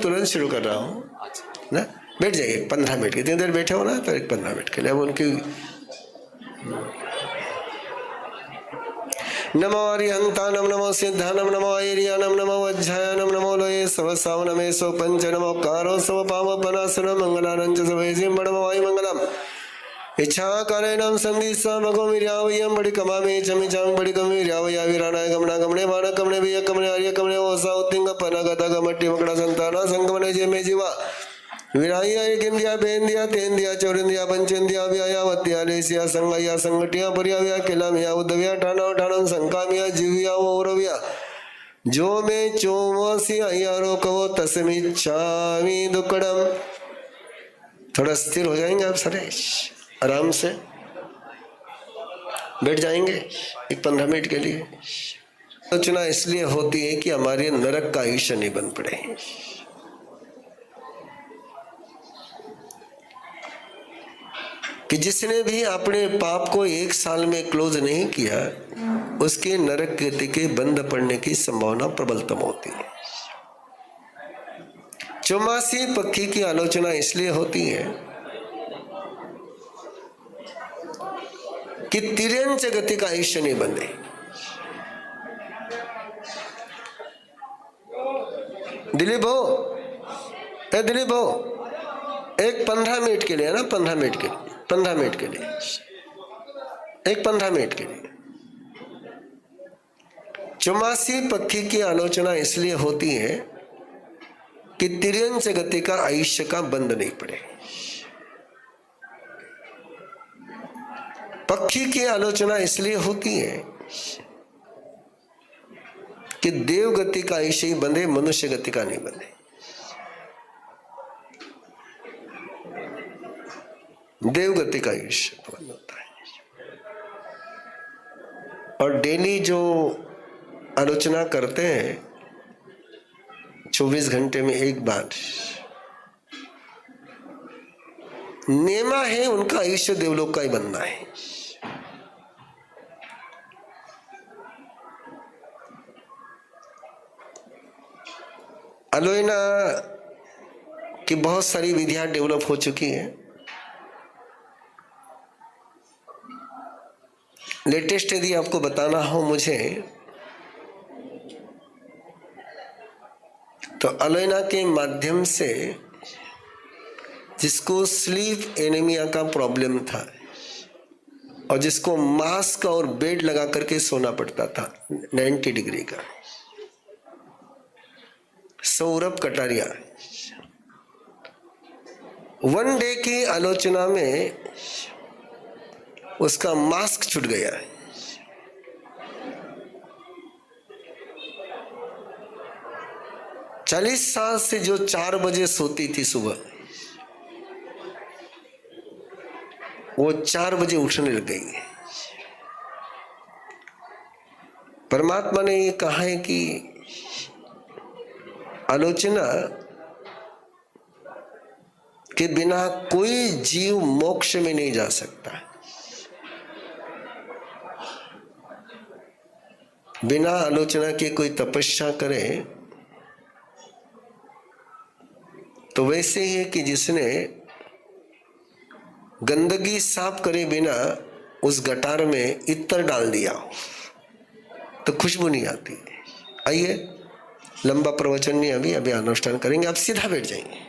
तुरंत शुरू कर रहा हूँ ना। बैठ जाइए 15 मिनट, कितनी देर बैठे हो ना, तो 15 मिनट के लिए अब उनकी। नमो अरिहंतानम नमो सिद्धानम नमो ऐरियानम नमो वज्रायनम नमो लोये सवसावनमेसो पंच नमो कारो सवपामपनासनं मंगलानं च सवैसिं बडमवाय मंगलम् इच्छा कालेनम संधि समगो मिर्यावयम बड़ी कमामे चमी चांग बड़ी कमी मिर्यावया विराणाय गमना गमने मान कमने विय कमने आर्य कमने ओसा उत्तिंग पना गता गमट्टी मकड़ा संताना संगमने जे में जीवा विराया किंदिया बेंदिया तेंदिया चौरिंदिया पंचेंदिया व्यायावत्या लेसिया संगया संगटिया परियाव्या किलामिया उदव्या ठाना ठाणं संकामिया जीविया ओरव्या जो में चोमसी अय्यारो कवो तस्मिच्छामि दुक्कडम। थोड़ा स्थिर हो जाएंगे आप सरेश, आराम से बैठ जाएंगे एक 15 मिनट के लिए। आलोचना इसलिए होती है कि हमारे नरक का आयुष्य नहीं बन पड़े। कि जिसने भी अपने पाप को 1 साल में क्लोज नहीं किया, उसके नरक गति के बंद पड़ने की संभावना प्रबलतम होती है। चौमासी पक्षी की आलोचना इसलिए होती है कि तिर्यंच गति का आयुष्य नहीं बने। दिलीप हो, दिलीप हो, एक 15 मिनट के लिए ना, 15 मिनट के लिए, 15 मिनट के लिए, एक 15 मिनट के लिए। चौमासी पक्षी की आलोचना इसलिए होती है कि तिर्यंच गति का आयुष्य का बंद नहीं पड़े। पक्षी की आलोचना इसलिए होती है कि देव गति का आयुष्य ही बंधे, मनुष्य गति का नहीं बंधे। देव गति का आयुष्य बंद होता है। और डेली जो आलोचना करते हैं 24 घंटे में एक बार, नेमा है उनका आयुष्य देवलोक का ही बनना है। अलोयना की बहुत सारी विधियां डेवलप हो चुकी हैं। लेटेस्ट यदि आपको बताना हो मुझे, तो अलोयना के माध्यम से जिसको स्लीप एनीमिया का प्रॉब्लम था और जिसको मास्क और बेड लगा करके सोना पड़ता था 90 डिग्री का, सौरभ कटारिया, 1 डे की आलोचना में उसका मास्क छूट गया। चालीस साल से जो 4 बजे सोती थी सुबह, वो 4 बजे उठने लग गई। परमात्मा ने ये कहा है कि आलोचना के बिना कोई जीव मोक्ष में नहीं जा सकता। बिना आलोचना के कोई तपस्या करे तो वैसे ही है कि जिसने गंदगी साफ करे बिना उस गटार में इत्र डाल दिया तो खुशबू नहीं आती। आइए, लंबा प्रवचन नहीं, अभी अभी अनुष्ठान करेंगे। आप सीधा बैठ जाएंगे,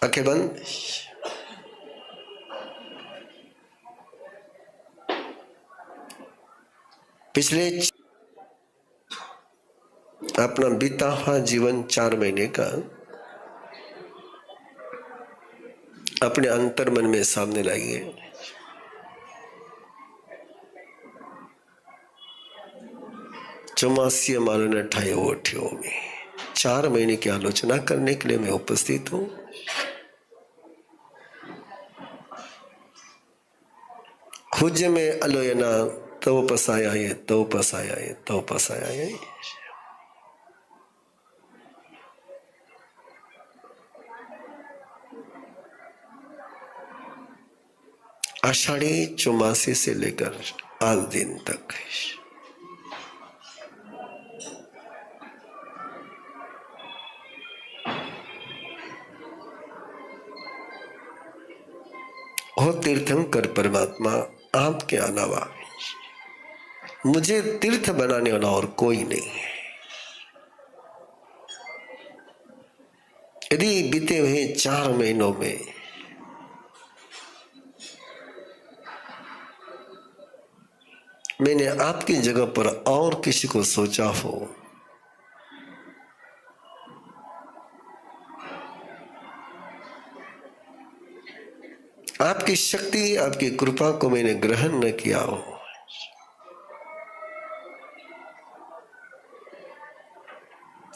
आंखें बंद। पिछले अपना बीता हुआ जीवन 4 महीने का अपने अंतर मन में सामने लाइए। चौमासी मालन ठाए ओठियों में 4 महीने की आलोचना करने के लिए मैं उपस्थित हूं। खुज में अलोयना तो पसाया ये, तो पसाया ये, तो पसाया ये। आषाढ़ी चौमासी से लेकर आज दिन तक हो तीर्थंकर परमात्मा, आपके अलावा मुझे तीर्थ बनाने वाला और कोई नहीं है। यदि बीते हुए 4 महीनों में मैंने आपकी जगह पर और किसी को सोचा हो, आपकी शक्ति, आपकी कृपा को मैंने ग्रहण न किया हो,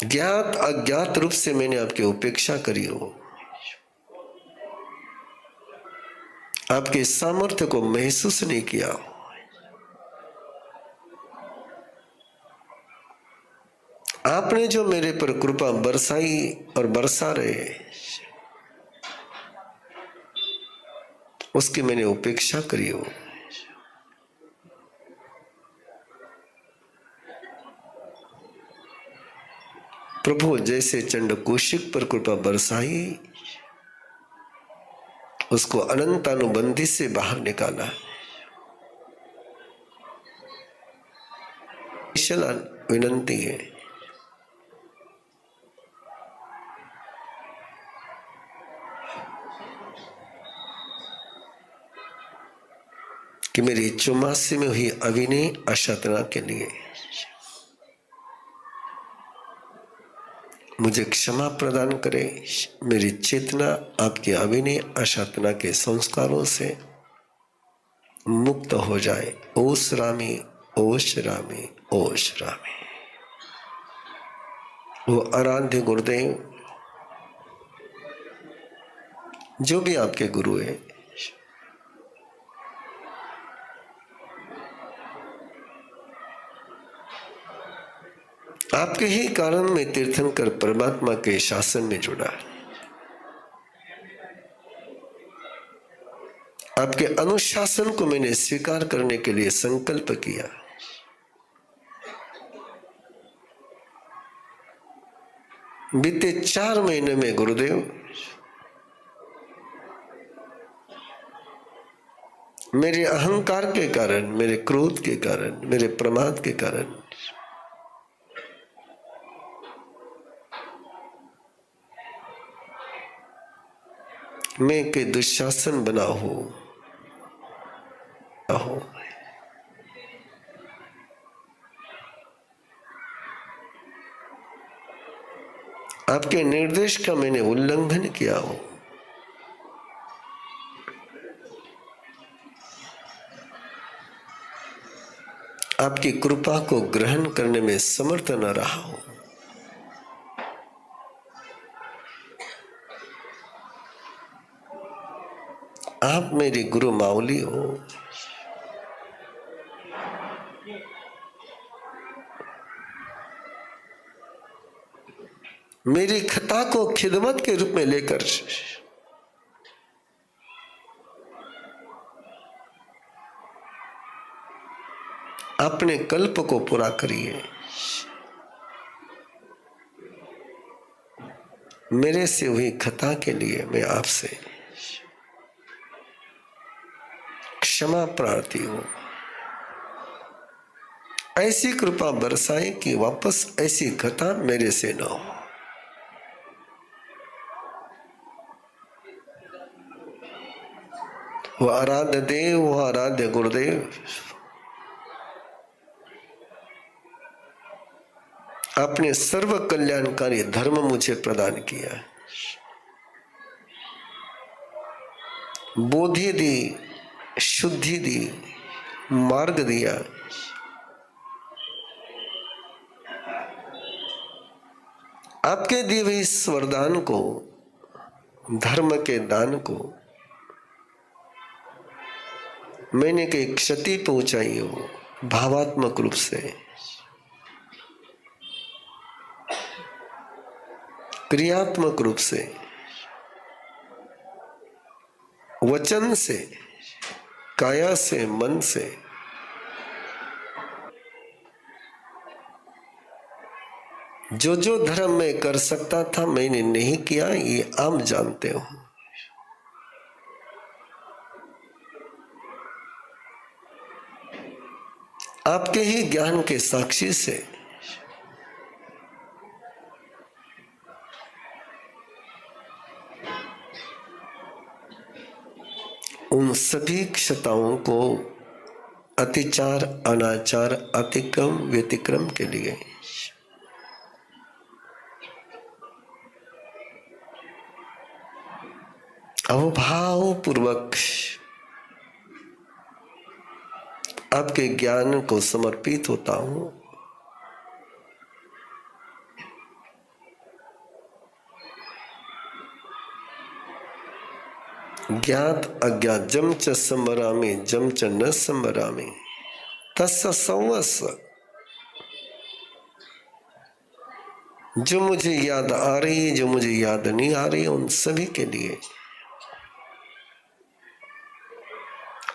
ज्ञात अज्ञात रूप से मैंने आपकी उपेक्षा करी हो, आपके सामर्थ्य को महसूस नहीं किया हो, आपने जो मेरे पर कृपा बरसाई और बरसा रहे, उसकी मैंने उपेक्षा करी हो, प्रभु जैसे चंड कौशिक पर कृपा बरसाई, उसको अनंत अनुबंधी से बाहर निकाला। विनंती है कि मेरी चौमासी में हुई अविनय अशातना के लिए मुझे क्षमा प्रदान करे। मेरी चेतना आपकी अविनय अशातना के संस्कारों से मुक्त हो जाए। ओश रामी, ओश रामी, ओश रामी। वो आराध्य गुरुदेव जो भी आपके गुरु है, आपके ही कारण मैं तीर्थंकर परमात्मा के शासन में जुड़ा, आपके अनुशासन को मैंने स्वीकार करने के लिए संकल्प किया। बीते 4 महीने में गुरुदेव मेरे अहंकार के कारण, मेरे क्रोध के कारण, मेरे प्रमाद के कारण मैं के दुशासन बना हो। आपके निर्देश का मैंने उल्लंघन किया हो। आपकी कृपा को ग्रहण करने में समर्थ न रहा हो। आप मेरी गुरु माउली हो। मेरी खता को खिदमत के रूप में लेकर अपने कल्प को पूरा करिए। मेरे से हुई खता के लिए मैं आपसे क्षमा प्रार्थी हूं। ऐसी कृपा बरसाए कि वापस ऐसी खता मेरे से न हो। वो आराध्य देव, वो आराध्य गुरुदेव, आपने सर्व कल्याणकारी धर्म मुझे प्रदान किया, बोधि दी, शुद्धि दी, मार्ग दिया। आपके दिए हुए इस वरदान को, धर्म के दान को मैंने कहीं क्षति पहुंचाई हो, भावात्मक रूप से, क्रियात्मक रूप से, वचन से, काया से, मन से, जो जो धर्म मैं कर सकता था मैंने नहीं किया, ये आप जानते हो। आपके ही ज्ञान के साक्षी से उन सभी क्षताओं को अतिचार, अनाचार, अतिक्रम, व्यतिक्रम के लिए अवभाव पूर्वक आपके ज्ञान को समर्पित होता हूं। ज्ञात अज्ञात जम च संवरामि जम च न संवरामि तस्य संवत्स। जो मुझे याद आ रही है, जो मुझे याद नहीं आ रही है, उन सभी के लिए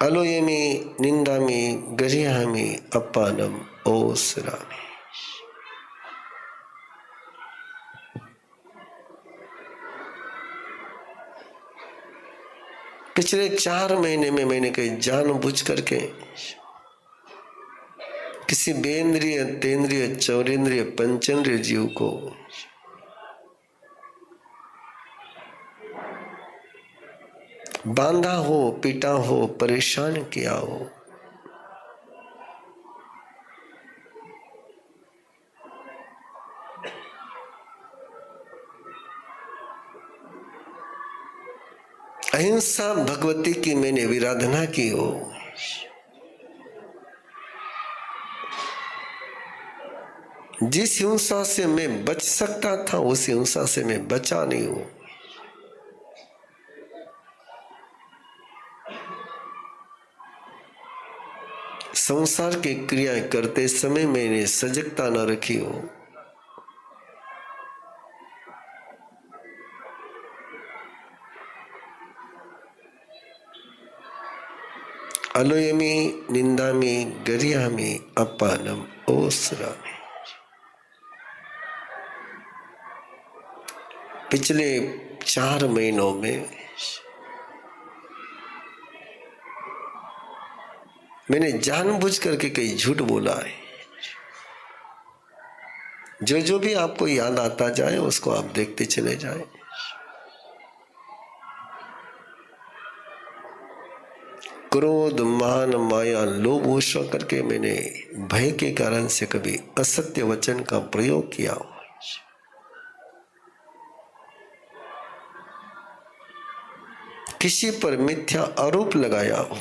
अलोयमी निंदामी गरियामी अपानम ओसरामि। पिछले 4 महीने में मैंने कहीं जानबूझ करके किसी बेंद्रिय, तेंद्रिय, चौरेंद्रिय, पंचेंद्रिय जीव को बांधा हो, पीटा हो, परेशान किया हो। अहिंसा भगवती की मैंने विराधना की हो। जिस हिंसा से मैं बच सकता था उस हिंसा से मैं बचा नहीं हूं। संसार की क्रियाएं करते समय मैंने सजगता न रखी हो। अलोयमी निंदामी गरियामी अपानम ओसरामि। पिछले 4 महीनों में मैंने जानबूझ करके कई झूठ बोला है। जो जो भी आपको याद आता जाए उसको आप देखते चले जाए। क्रोध, मान, माया, लोभ, ईर्ष्या करके मैंने भय के कारण से कभी असत्य वचन का प्रयोग किया हो। किसी पर मिथ्या आरोप लगाया हो।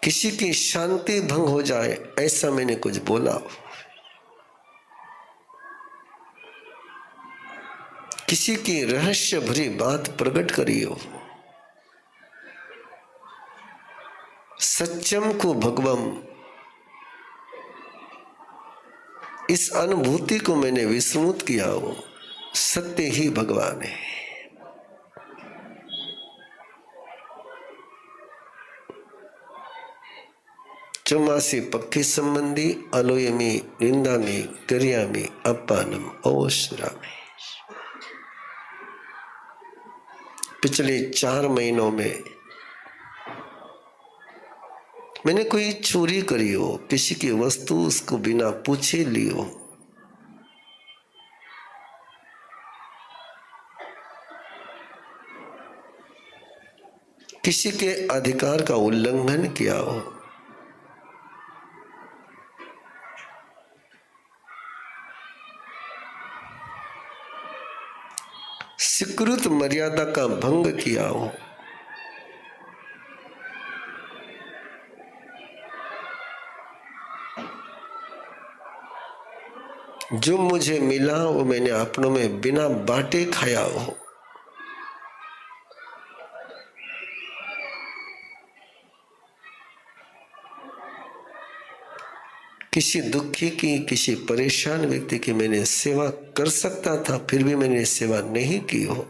किसी की शांति भंग हो जाए ऐसा मैंने कुछ बोला हो। किसी की रहस्य भरी बात प्रकट करी हो। सत्यम को भगवम, इस अनुभूति को मैंने विस्मृत किया हो। सत्य ही भगवान है। चौमासी पक्षी संबंधी अलोयमी निंदामी गरियामी अपानम ओसरामि। पिछले 4 महीनों में मैंने कोई चोरी करी हो, किसी की वस्तु उसको बिना पूछे ली हो, किसी के अधिकार का उल्लंघन किया हो, स्वीकृत मर्यादा का भंग किया हो, जो मुझे मिला वो मैंने अपनों में बिना बांटे खाया हो, किसी दुखी की, किसी परेशान व्यक्ति की मैंने सेवा कर सकता था फिर भी मैंने सेवा नहीं की हो,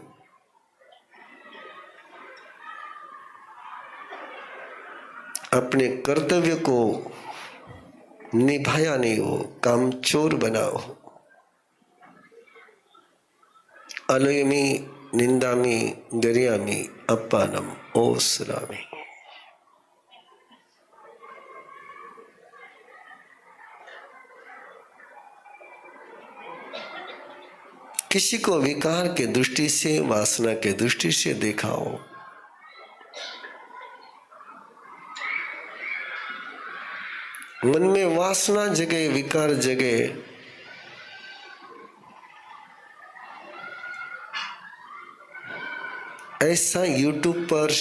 अपने कर्तव्य को निभाया नहीं हो, कामचोर बना हो। अलोयमी निंदामि गर्यामि अपमानम ओसरामि। किसी को विकार के दृष्टि से, वासना के दृष्टि से देखा हो, मन में वासना जगे, विकार जगे, ऐसा यूट्यूब पर,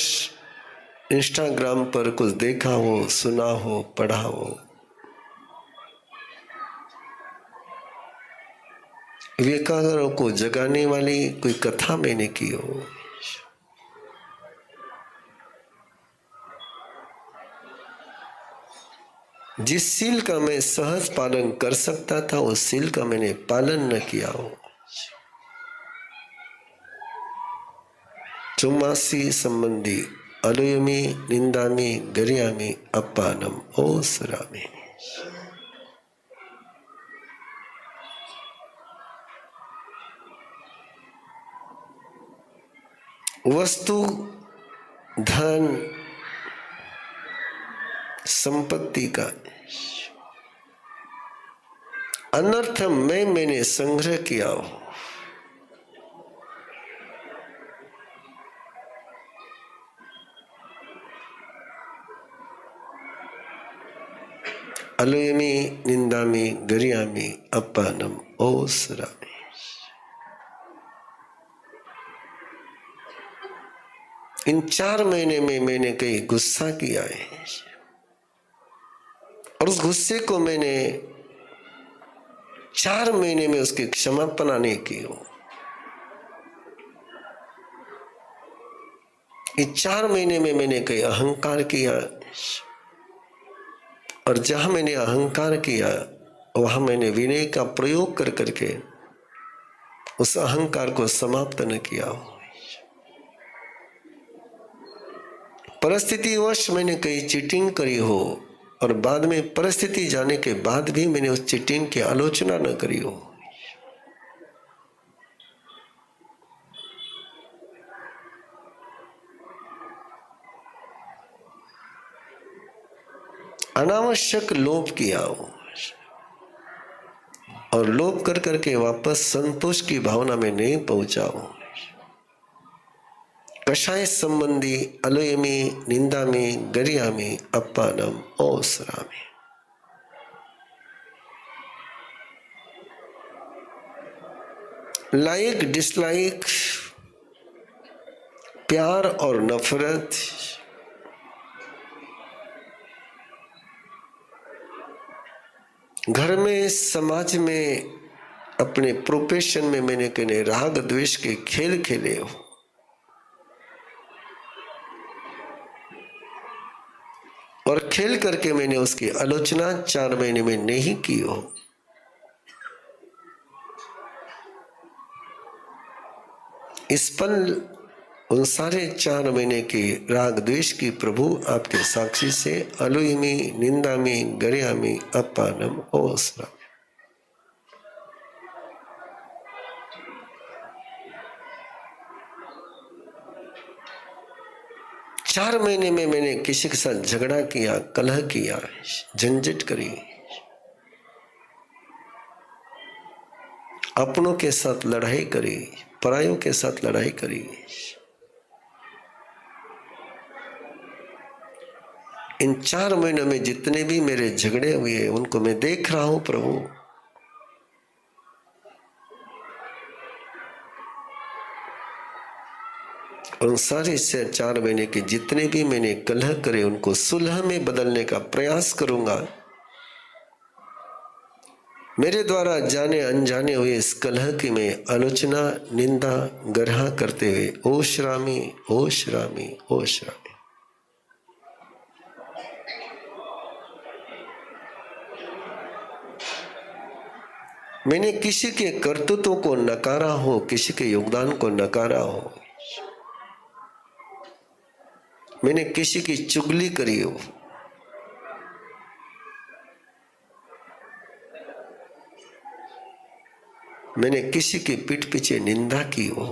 इंस्टाग्राम पर कुछ देखा हो, सुना हो, पढ़ा हो, विकारों को जगाने वाली कोई कथा मैंने की हो, जिस सील का मैं सहज पालन कर सकता था उस सील का मैंने पालन न किया हो, चुम्मासी संबंधी अलुयमी निंदामी गर्यामी अपमानम ओसरामि। वस्तु, धन, संपत्ति का अनर्थ मैंने संग्रह किया हो, अलयमी निंदामी गर्यामी अपमानम ओसरामि। इन 4 महीने में मैंने कहीं गुस्सा किया है और उस गुस्से को मैंने 4 महीने में उसकी क्षमापना नहीं की हो। इस 4 महीने में मैंने कहीं अहंकार किया और जहां मैंने अहंकार किया वहां मैंने विनय का प्रयोग कर करके उस अहंकार को समाप्त न किया हो। परिस्थितिवश मैंने कहीं चीटिंग करी हो और बाद में परिस्थिति जाने के बाद भी मैंने उस चीटिंग की आलोचना न करी हो। अनावश्यक लोभ किया हो और लोभ कर करके वापस संतोष की भावना में नहीं पहुंचा हो। कषाय संबंधी अलयमी निंदामी गर्यामी अपमानम ओसरामि। लाइक डिसलाइक, प्यार और नफरत, घर में, समाज में, अपने प्रोफेशन में मैंने कहीं राग द्वेष के खेल खेले हो और खेल करके मैंने उसकी आलोचना 4 महीने में नहीं की हो। इस पल उन सारे 4 महीने के राग द्वेष की प्रभु आपके साक्षी से अलुयमी निंदामी गर्यामी अपमानम ओसरामि। चार महीने में मैंने किसी के साथ झगड़ा किया, कलह किया, झंझट करी, अपनों के साथ लड़ाई करी, परायों के साथ लड़ाई करी। इन 4 महीनों में जितने भी मेरे झगड़े हुए उनको मैं देख रहा हूं प्रभु। उन सारे से 4 महीने के जितने भी मैंने कलह करे उनको सुलह में बदलने का प्रयास करूंगा। मेरे द्वारा जाने अनजाने हुए इस कलह की मैं आलोचना, निंदा, गर्हा करते हुए ओशरामी ओशरामी ओशरामी। मैंने किसी के कर्तृत्व को नकारा हो, किसी के योगदान को नकारा हो, मैंने किसी की चुगली करी हो, मैंने किसी की पीठ पीछे निंदा की हो,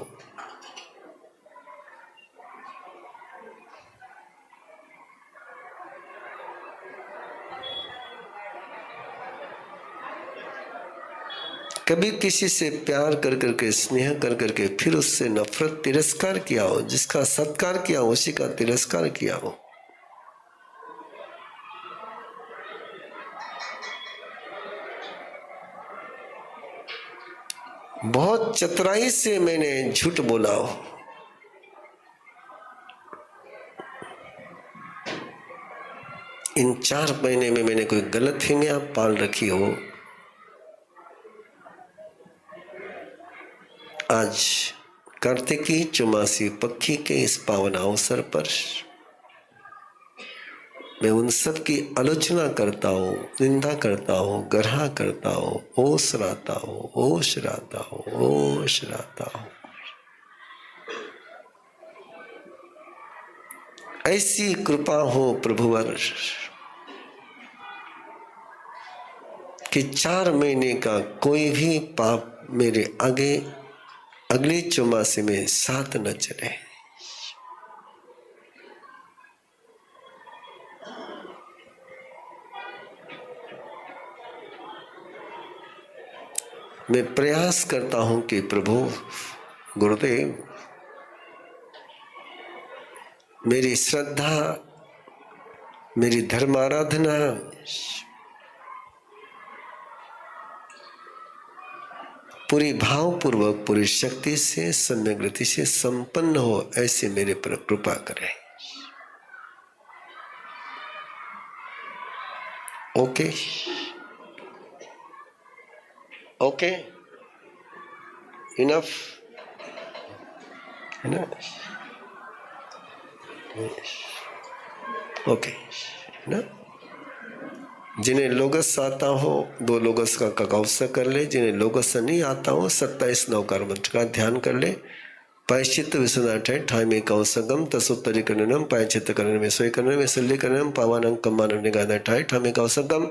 कभी किसी से प्यार कर करके, स्नेह कर करके फिर उससे नफरत, तिरस्कार किया हो, जिसका सत्कार किया हो उसी का तिरस्कार किया हो। बहुत चतुराई से मैंने झूठ बोला हो, इन 4 महीने में मैंने कोई गलतफहमियां पाल रखी हो, आज कार्तिकी चौमासी पक्षी के इस पावन अवसर पर मैं उन सब की आलोचना करता हूँ, निंदा करता हूँ, ग्रह करता हूँ, ओस राता हूँ, ओश राता हूँ, ओश राता हूँ। ऐसी कृपा हो प्रभुवर कि 4 महीने का कोई भी पाप मेरे आगे अगले चौमासे में साथ न चले। मैं प्रयास करता हूं कि प्रभु गुरुदेव मेरी श्रद्धा, मेरी धर्माराधना पूरी भावपूर्वक, पूरी शक्ति से, सम्यग्रति से संपन्न हो, ऐसे मेरे पर कृपा करें। ओके ओके, इनफ है ना? ओके ना? जिन्हें लोगस आता हो 2 लोगस का ककौसा कर ले, जिन्हें लोगस नहीं आता हो 27 नवकार मंत्र का ध्यान कर ले। पायश्चित्त विश्वनाथ ठाई में कौसगम तसोत्तरी करणम पायश्चित्त करण में सोई करण में सल्ली करणम पावानं कम्मानं निगादा ठाई ठाई कौसगम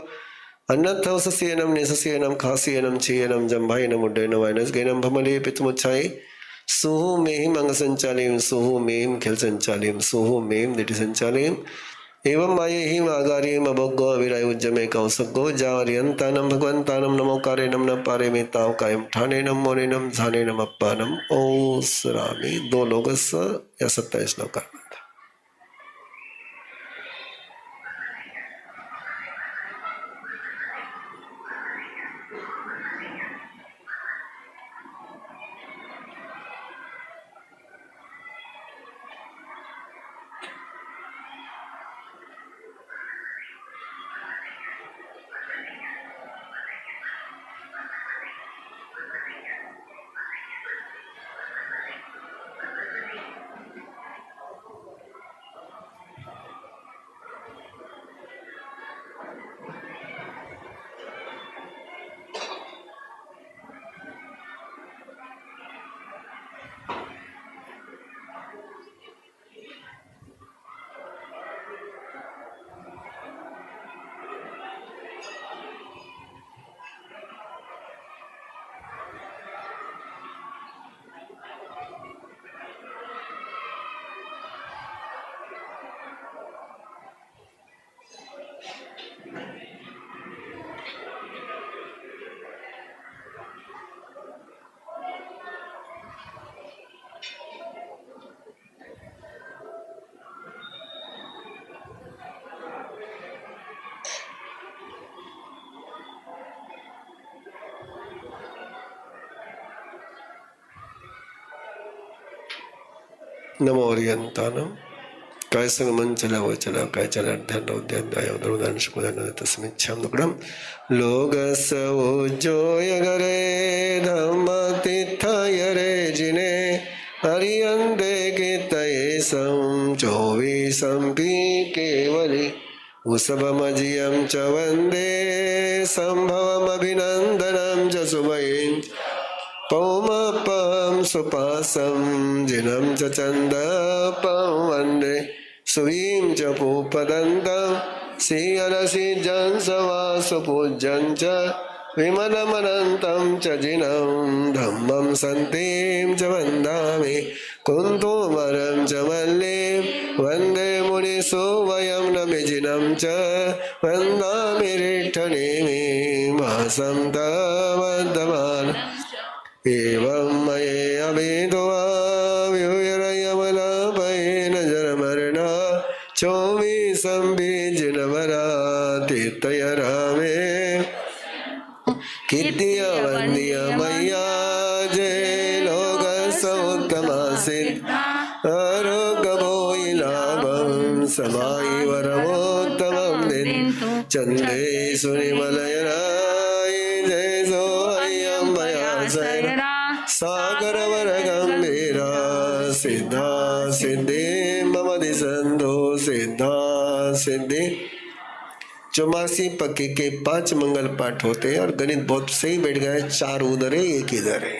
अन्नथवसस्येनम निसस्येनम खास्येनम चेयनम जम्भायनम उड्डयनम वायनस गैनम भमले पितमुच्छाई सुहु मेहिम अंग संचालिम सुहु मेहिम खेल संचालिम सुहु मेहिम दिटि संचालिम एवं मायेहिम आगारिम अभोगो अविराय उज्जमे कौसगो जारियंतानम भगवंतानम नमो कारेनम न पारे में ताव कायम ठानेनम मोनेनम झानेनम अप्पानम ओ सरामी 2 लोगस या 27 लोग करना था। नमो ओरियंतानम काय संग मन चला वो चला काय चला ध्यान ध्यान उदान शुक्रान तस्मिच्छाम दुकडम लोगस वो जोय गरे धम्म तीर्थय रे जिने हरियंदे के तये सम 24 पी केवली उसभमजियम च वंदे संभवम अभिनंदनम च सुभयं पौमपम सुपासम जिनम च चंदपम वंदे सुवीं च पूपदंतम श्रीअरसिजं सवासुपूज्यं च विमलमनन्तं च जिनं धम्मं सन्तीं च वन्दामि कुन्तुमरं च मल्लिं वन्दे मुनिसुवयं नमिजिनं च वन्दामि रिट्ठनिमिं मासं तवद्दमान् एवं मये अभितो व्यूयरयमलापयेन जरमरणा चौमी संबीजिनवरा तीर्थयरामे कीर्तिय वंदिय मैया जय लोक सौत्तमासित आरोग्य लाभम समाई वरमोत्तमं दिन चंदे सुनिमलयनाय जय सो अय्यम भयासय सागर वर गंभीरा सिद्धा सिद्धि मम दिसंधो सिद्धा सिद्धि। चौमासी पक्के के 5 मंगल पाठ होते हैं और गणित बहुत सही बैठ गया है, 4 उधर है 1 इधर है।